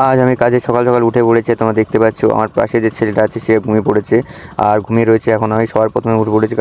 আজ আমি কাজে সকাল সকাল উঠে পড়েছি। তোমরা দেখতে পাচ্ছ আমার পাশে যে ছেলেটা আছে সে ঘুমিয়ে পড়েছে আর ঘুমিয়ে রয়েছে। এখন আমি সবার প্রথমে উঠে পড়েছি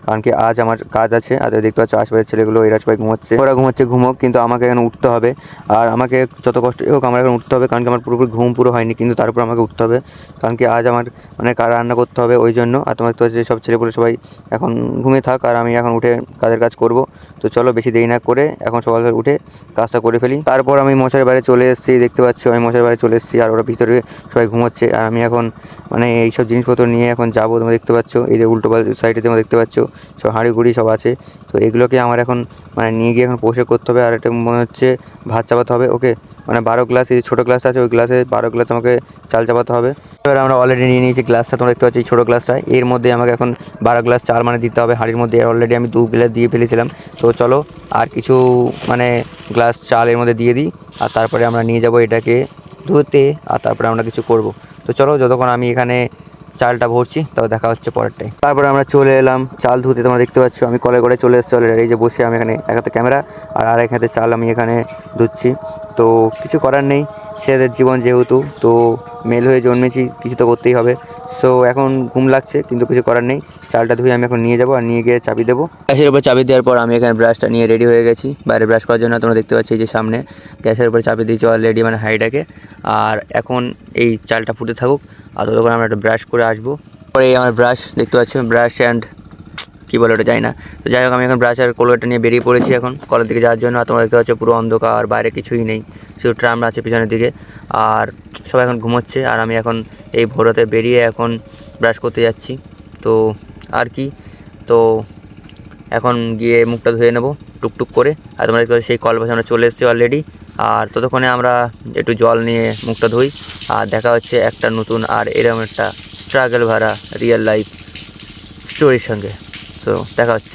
কারণ কি আজ আমার কাজ আছে। আর দেখতে পাচ্ছ আশেপাশের ছেলেগুলো এরা সবাই ঘুমোচ্ছে, ওরা ঘুমোচ্ছে ঘুমোক, কিন্তু আমাকে এখন উঠতে হবে। আর আমাকে যত কষ্ট হোক আমার এখন উঠতে হবে, কারণ কি আমার পুরোপুরি ঘুম পুরো হয়নি, কিন্তু তারপর আমাকে উঠতে হবে, কারণ কি আজ আমার মানে রান্না করতে হবে ওই জন্য। আর তোমার তো সব ছেলেপুলে সবাই এখন ঘুমিয়ে থাক আর আমি এখন উঠে কাজের কাজ করব। তো চলো বেশি দেরি না করে এখন সকাল সকাল উঠে কাজটা করে ফেলি। তারপর আমি মশারির বাইরে চলে এসেছি, দেখতে পাচ্ছ আমি মশারির বাইরে চলে এসেছি আর ওরা ভিতরে সবাই ঘুমোচ্ছে। আর আমি এখন মানে এইসব জিনিসপত্র নিয়ে এখন যাবো। তোমরা দেখতে পাচ্ছ এই যে উল্টো সাইডে তোমরা দেখতে পাচ্ছ সব হাঁড়ি গুঁড়ি সব আছে। তো এগুলোকে আমার এখন মানে নিয়ে গিয়ে এখন পরিষ্কার করতে হবে। আর এটা মনে হচ্ছে ভাত চাপাতে হবে। ওকে, মানে 12 গ্লাস, এই ছোটো গ্লাসটা আছে ওই গ্লাসে 12 গ্লাস আমাকে চাল চাপাতে হবে। এবার আমরা অলরেডি নিয়ে নিয়েছি গ্লাসটা, তোমরা দেখতে পাচ্ছ এই ছোটো গ্লাসটা, এর মধ্যে আমাকে এখন 12 গ্লাস চাল মানে দিতে হবে হাঁড়ির মধ্যে। অলরেডি আমি 2 গ্লাস দিয়ে ফেলেছিলাম। তো চলো আর কিছু মানে গ্লাস চাল এর মধ্যে দিয়ে দিই আর তারপরে আমরা নিয়ে যাব এটাকে ধুতে আর তারপরে আমরা কিছু করব। তো চলো যতক্ষণ আমি এখানে চালটা ভরছি তবে দেখা হচ্ছে পরেরটাই। তারপরে আমরা চলে এলাম চাল ধুতে। তোমরা দেখতে পাচ্ছ আমি কলে করে চলে এসেছি অলরেডি। এই যে বসে আমি এখানে এক হাতে ক্যামেরা আর আরেক হাতে চাল আমি এখানে ধুচ্ছি। তো কিছু করার নেই, ছেলেদের জীবন যেহেতু, তো মেল হয়ে জন্মেছি, কিছু তো করতেই হবে। সো এখন ঘুম লাগছে কিন্তু কিছু করার নেই। চালটা ধুয়ে আমি এখন নিয়ে যাবো আর নিয়ে গিয়ে চাবি দেবো। গ্যাসের উপর চাবি দেওয়ার পর আমি এখানে ব্রাশটা নিয়ে রেডি হয়ে গেছি বাইরে ব্রাশ করার জন্য। তোমরা দেখতে পাচ্ছ এই যে সামনে গ্যাসের উপর চাবি দিয়েছি অলরেডি মানে হাঁড়িটাকে। আর এখন এই চালটা ফুটে থাকুক আর ততক্ষণ আমরা একটা ব্রাশ করে আসবো। পরে আমার ব্রাশ দেখতে পাচ্ছ, ব্রাশ অ্যান্ড কী বলে ওটা যাই না। তো যাই হোক আমি এখন ব্রাশ আর কলটা নিয়ে বেরিয়ে পড়েছি এখন কলের দিকে যাওয়ার জন্য। আর তোমরা দেখতে পাচ্ছ পুরো অন্ধকার, বাইরে কিছুই নেই, শুধু ট্রাম আছে পিছনের দিকে আর সবাই এখন ঘুমোচ্ছে। আর আমি এখন এই ভোরতে বেরিয়ে এখন ব্রাশ করতে যাচ্ছি। তো আর কি, তো এখন গিয়ে মুখটা ধুয়ে নেবো টুকটুক করে। আর তোমরা দেখতে পাচ্ছ সেই কল পাশে আমরা চলে এসেছি অলরেডি। আর ততক্ষণে আমরা একটু জল নিয়ে মুখটা ধুই আর দেখা হচ্ছে একটা নতুন আর এরকম একটা স্ট্রাগল ভরা রিয়েল লাইফ স্টোরির সঙ্গে। সো দেখা হচ্ছে।